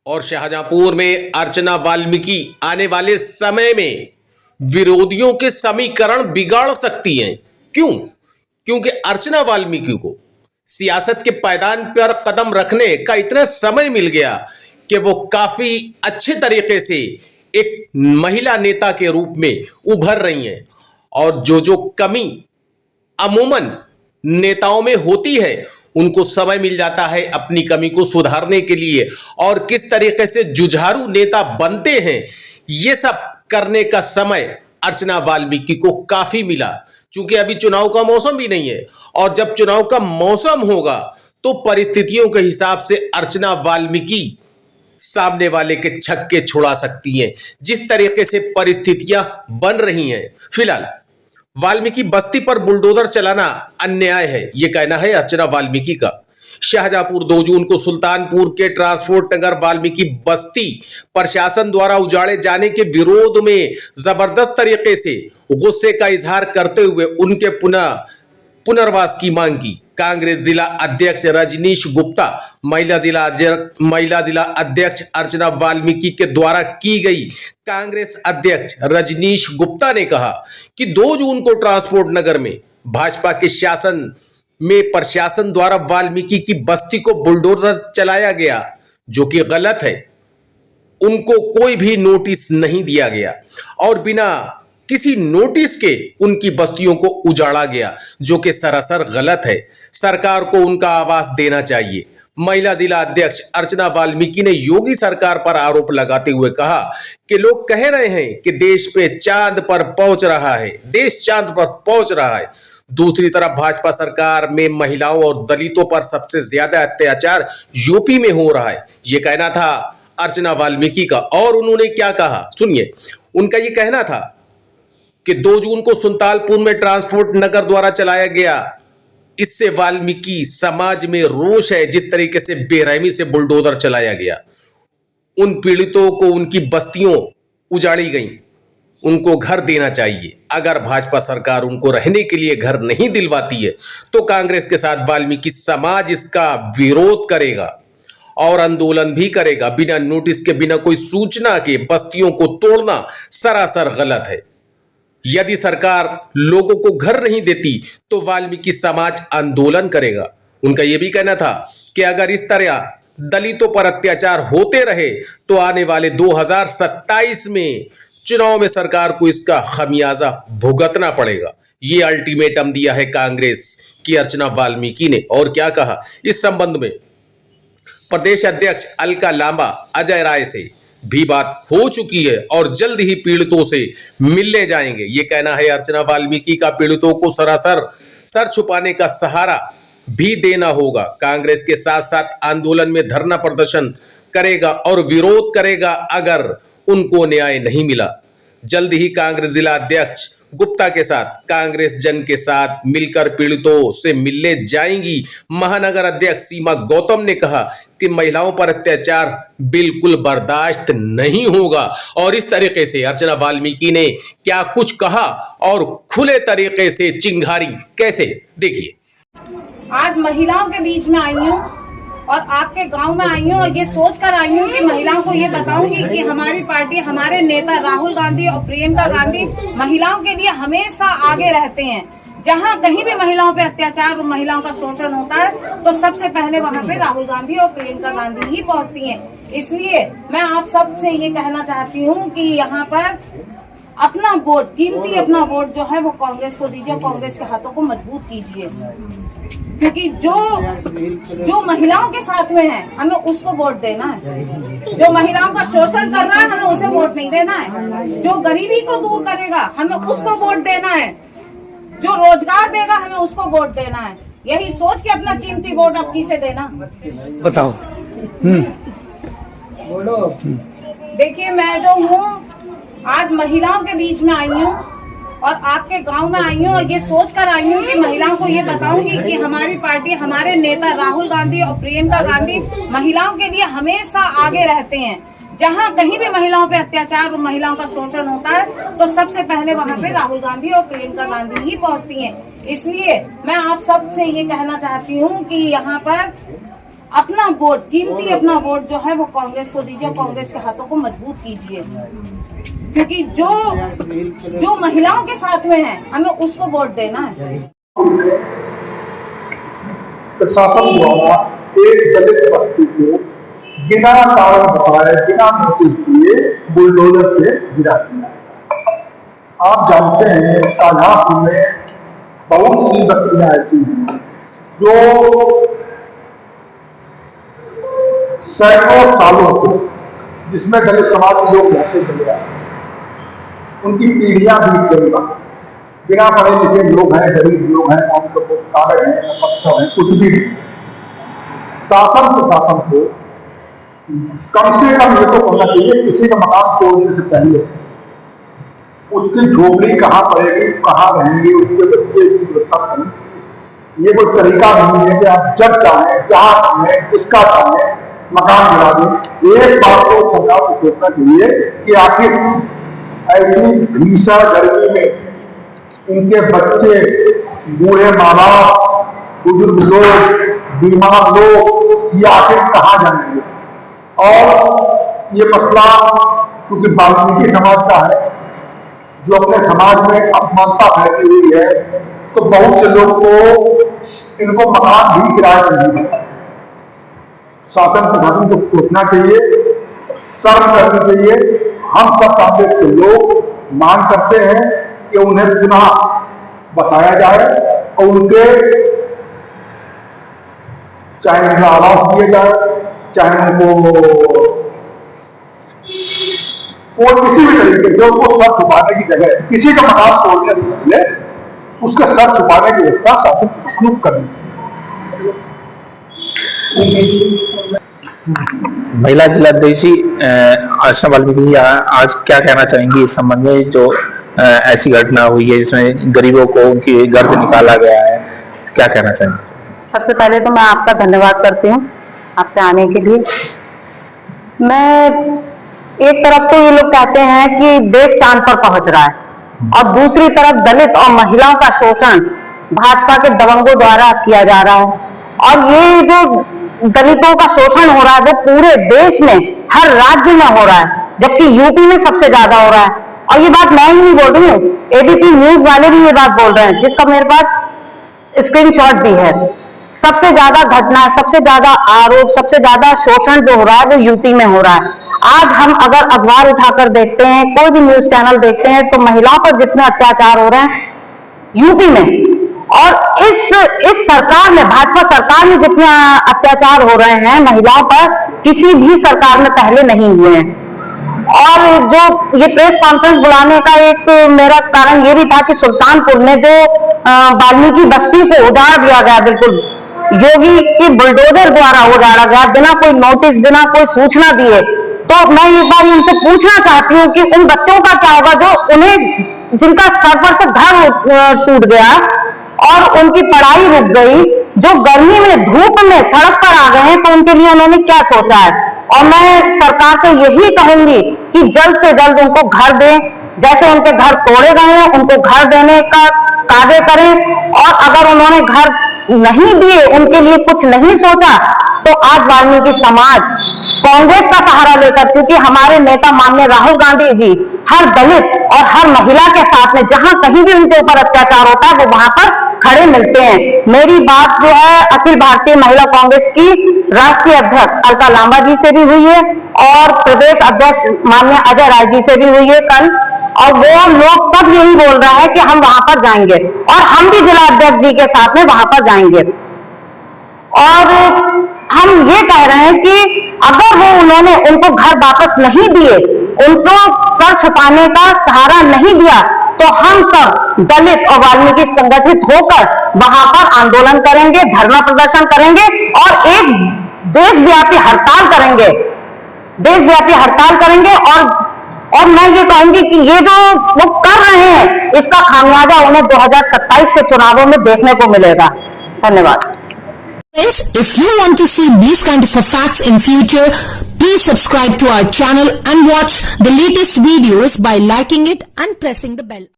और शाहजहांपुर में अर्चना वाल्मीकि आने वाले समय में विरोधियों के समीकरण बिगाड़ सकती हैं। क्यों? क्योंकि अर्चना वाल्मीकि को सियासत के पायदान पर कदम रखने का इतना समय मिल गया कि वो काफी अच्छे तरीके से एक महिला नेता के रूप में उभर रही हैं। और जो कमी अमूमन नेताओं में होती है, उनको समय मिल जाता है अपनी कमी को सुधारने के लिए और किस तरीके से जुझारू नेता बनते हैं, ये सब करने का समय अर्चना वाल्मीकि को काफी मिला। चूंकि अभी चुनाव का मौसम भी नहीं है और जब चुनाव का मौसम होगा तो परिस्थितियों के हिसाब से अर्चना वाल्मीकि सामने वाले के छक्के छुड़ा सकती हैं। जिस तरीके से परिस्थितियां बन रही हैं, फिलहाल वाल्मीकि बस्ती पर बुलडोजर चलाना अन्याय है, यह कहना है अर्चना वाल्मीकि का। शाहजहांपुर 2 जून को सुल्तानपुर के ट्रांसपोर्ट नगर वाल्मीकि बस्ती प्रशासन द्वारा उजाड़े जाने के विरोध में जबरदस्त तरीके से गुस्से का इजहार करते हुए उनके पुनर्वास की मांग की। कांग्रेस जिला अध्यक्ष रजनीश गुप्ता, महिला जिला अध्यक्ष अर्चना वाल्मीकि के द्वारा की गई कांग्रेस अध्यक्ष रजनीश गुप्ता ने कहा कि 2 जून को ट्रांसपोर्ट नगर में भाजपा के शासन में प्रशासन द्वारा वाल्मीकि की बस्ती को बुलडोजर चलाया गया, जो कि गलत है। उनको कोई भी नोटिस नहीं दिया गया और बिना किसी नोटिस के उनकी बस्तियों को उजाड़ा गया, जो कि सरासर गलत है। सरकार को उनका आवास देना चाहिए। महिला जिला अध्यक्ष अर्चना वाल्मीकि ने योगी सरकार पर आरोप लगाते हुए कहा कि लोग कह रहे हैं कि देश पे चांद पर पहुंच रहा है, देश चांद पर पहुंच रहा है। दूसरी तरफ भाजपा सरकार में महिलाओं और दलितों पर सबसे ज्यादा अत्याचार यूपी में हो रहा है, यह कहना था अर्चना वाल्मीकि का। और उन्होंने क्या कहा सुनिए। उनका यह कहना था कि 2 जून को सुल्तानपुर में ट्रांसपोर्ट नगर द्वारा चलाया गया, इससे वाल्मीकि समाज में रोष है। जिस तरीके से बेरहमी से बुलडोजर चलाया गया, उन पीड़ितों को उनकी बस्तियों उजाड़ी गई, उनको घर देना चाहिए। अगर भाजपा सरकार उनको रहने के लिए घर नहीं दिलवाती है तो कांग्रेस के साथ वाल्मीकि समाज इसका विरोध करेगा और आंदोलन भी करेगा। बिना नोटिस के, बिना कोई सूचना के बस्तियों को तोड़ना सरासर गलत है। यदि सरकार लोगों को घर नहीं देती तो वाल्मीकि समाज आंदोलन करेगा। उनका यह भी कहना था कि अगर इस तरह दलितों पर अत्याचार होते रहे तो आने वाले 2027 में चुनाव में सरकार को इसका खमियाजा भुगतना पड़ेगा। ये अल्टीमेटम दिया है कांग्रेस की अर्चना वाल्मीकि ने। और क्या कहा इस संबंध में प्रदेश अध्यक्ष अलका लांबा अजय राय से भी बात हो चुकी है और जल्द ही पीड़ितों से मिलने जाएंगे, ये कहना है अर्चना वाल्मीकि का। पीड़ितों को सरासर सर छुपाने का सहारा भी देना होगा। कांग्रेस के साथ साथ आंदोलन में धरना प्रदर्शन करेगा और विरोध करेगा अगर उनको न्याय नहीं मिला। जल्द ही कांग्रेस जिला अध्यक्ष गुप्ता के साथ कांग्रेस जन के साथ मिलकर पीड़ितों से मिलने जाएंगी। महानगर अध्यक्ष सीमा गौतम ने कहा कि महिलाओं पर अत्याचार बिल्कुल बर्दाश्त नहीं होगा। और इस तरीके से अर्चना वाल्मीकि ने क्या कुछ कहा और खुले तरीके से चिंगारी कैसे, देखिए। आज महिलाओं के बीच में आई हूँ और आपके गांव में आई हूँ और ये सोच कर आई हूँ कि महिलाओं को ये बताऊंगी कि हमारी पार्टी, हमारे नेता राहुल गांधी और प्रियंका गांधी महिलाओं के लिए हमेशा आगे रहते हैं। जहाँ कहीं भी महिलाओं पे अत्याचार और महिलाओं का शोषण होता है तो सबसे पहले वहाँ पे राहुल गांधी और प्रियंका गांधी ही पहुँचती हैं। इसलिए मैं आप सबसे ये कहना चाहती हूँ कि यहाँ पर अपना वोट, कीमती अपना वोट जो है वो कांग्रेस को दीजिए, कांग्रेस के हाथों को मजबूत कीजिए। क्योंकि जो महिलाओं के साथ में है हमें उसको वोट देना है। जो महिलाओं का शोषण कर रहा है हमें उसे वोट नहीं देना है। जो गरीबी को दूर करेगा हमें उसको वोट देना है। जो रोजगार देगा हमें उसको वोट देना है। यही सोच के अपना कीमती वोट अब किसे देना, बताओ। देखिए, मैं जो हूँ आज महिलाओं के बीच में आई हूँ और आपके गांव में आई हूँ और ये सोच कर आई हूँ कि महिलाओं को ये बताऊंगी कि हमारी पार्टी, हमारे नेता राहुल गांधी और प्रियंका गांधी महिलाओं के लिए हमेशा आगे रहते हैं। जहाँ कहीं भी महिलाओं पे अत्याचार और महिलाओं का शोषण होता है तो सबसे पहले वहाँ पे राहुल गांधी और प्रियंका गांधी ही पहुँचती हैं। इसलिए मैं आप सबसे ये कहना चाहती हूँ कि यहाँ पर अपना वोट, कीमती अपना वोट जो है वो कांग्रेस को दीजिए, कांग्रेस के हाथों को मजबूत कीजिए, क्योंकि जो महिलाओं के साथ में है हमें उसको वोट देना है। प्रशासन द्वारा एक दलित बस्ती को बिना कारण बताए, बिना नोटिस दिए बुलडोजर से गिरा दिया। आप जानते हैं शाहजहांपुर में बहुत सी बस्तियां ऐसी हैं जो सैकड़ों सालों से, जिसमें दलित समाज के लोग रहते चले आए, उनकी पीढ़ियां बीत गई, बिना पढ़े लिखे लोग हैं, गरीब लोग हैं, उनको कागज है, पत्थर है, कुछ भी नहीं। शासन प्रशासन को कम से कम ये तो करना चाहिए, किसी का मकान तोड़ने से पहले उसकी झोपड़ी कहाँ पड़ेगी, कहाँ रहेंगे, उसके बच्चे की व्यवस्था करें। ये कोई तरीका नहीं है कि आप जब चाहें, जहां चाहें, किसका चाहें मकान गिरा दें। एक बात को सरकार को सोचना चाहिए कि आखिर ऐसी भीषण गर्मी में इनके बच्चे, बूढ़े माँ बाप, बुजुर्ग लोग, बीमार लोग, ये आखिर कहाँ जाएंगे। और ये मसला क्योंकि वाल्मीकि समाज का है, जो अपने समाज में असमानता फैली हुई है, तो बहुत से लोग को इनको मकान भी किराए पर नहीं मिलता। शासन प्रशासन को सोचना चाहिए, शर्म करनी चाहिए। हम सब कांग्रेस के लोग मांग करते हैं कि उन्हें पुनः बसाया जाए और उनके चाहे उनका आवास दिए जाए, चाहे उनको और किसी भी तरीके से उनको सर छुपाने की जगह, किसी का मकान तोड़ने से पहले उसका सर छुपाने की व्यवस्था शासन प्रशासन करनी। महिला जिलाध्यक्ष जी अर्चना वाल्मीकि जी आज क्या कहना चाहेंगी इस संबंध में, जो ऐसी घटना हुई है जिसमें गरीबों को उनके घर से निकाला गया है, क्या कहना चाहेंगे? सबसे पहले तो मैं आपका धन्यवाद करती हूँ आपसे आने के लिए। मैं एक तरफ तो ये लोग कहते हैं कि देश चांद पर पहुंच रहा है, और दूसरी तरफ दलित और महिलाओं का शोषण भाजपा के दबंगों द्वारा किया जा रहा है। और ये जो दलितों का शोषण हो रहा है वो पूरे देश में, हर राज्य में हो रहा है, जबकि यूपी में सबसे ज्यादा हो रहा है। और ये बात मैं ही नहीं बोल रही हूँ, एबीपी न्यूज वाले भी ये बात बोल रहे हैं, जिसका मेरे पास स्क्रीनशॉट भी है। सबसे ज्यादा घटना, सबसे ज्यादा आरोप, सबसे ज्यादा शोषण जो हो रहा है वो यूपी में हो रहा है। आज हम अगर अखबार उठाकर देखते हैं, कोई भी न्यूज चैनल देखते हैं, तो महिलाओं पर जितने अत्याचार हो रहे हैं यूपी में, और इस सरकार में, भाजपा सरकार में जितने अत्याचार हो रहे हैं महिलाओं पर, किसी भी सरकार में पहले नहीं हुए हैं। और जो ये प्रेस कॉन्फ्रेंस बुलाने का एक मेरा कारण ये भी था कि सुल्तानपुर में जो वाल्मीकि बस्ती को उजाड़ दिया गया, बिल्कुल योगी की बुलडोजर द्वारा उजाड़ा गया, बिना कोई नोटिस, बिना कोई सूचना दिए। तो मैं एक बार उनसे पूछना चाहती हूँ कि उन बच्चों का क्या होगा जो उन्हें, जिनका सर पर से घर टूट गया और उनकी पढ़ाई रुक गई, जो गर्मी में धूप में सड़क पर आ गए हैं, तो उनके लिए उन्होंने क्या सोचा है। और मैं सरकार से यही कहूंगी कि जल्द से जल्द उनको घर दें, जैसे उनके घर तोड़े गए हैं उनको घर देने का कार्य करें। और अगर उन्होंने घर नहीं दिए, उनके लिए कुछ नहीं सोचा, तो आज वाल्मीकि समाज कांग्रेस का सहारा लेकर, क्योंकि हमारे नेता माननीय राहुल गांधी जी हर दलित और हर महिला के साथ में, जहां कहीं भी उनके ऊपर अत्याचार होता है वो वहां पर खड़े मिलते हैं। मेरी बात जो है अखिल भारतीय महिला कांग्रेस की राष्ट्रीय अध्यक्ष अलका लांबा जी से भी हुई है, और प्रदेश अध्यक्ष माननीय अजय राय जी से भी हुई है कल, और वो लोग सब यही बोल रहे हैं कि हम वहां पर जाएंगे, और हम भी जिला अध्यक्ष जी के साथ में वहां पर जाएंगे। और हम ये कह रहे हैं कि अगर वो उन्होंने उनको घर वापस नहीं दिए, उनको सर छुपाने का सहारा नहीं दिया, तो हम सब दलित और वाल्मीकि संगठित होकर वहां पर आंदोलन करेंगे, धरना प्रदर्शन करेंगे, और एक देशव्यापी हड़ताल करेंगे, देशव्यापी हड़ताल करेंगे। और मैं ये कहूंगी कि ये जो वो कर रहे हैं, इसका खामियाजा उन्हें 2027 के चुनावों में देखने को मिलेगा। धन्यवाद। Friends, if you want to see these kind of facts in future, please subscribe to our channel and watch the latest videos by liking it and pressing the bell.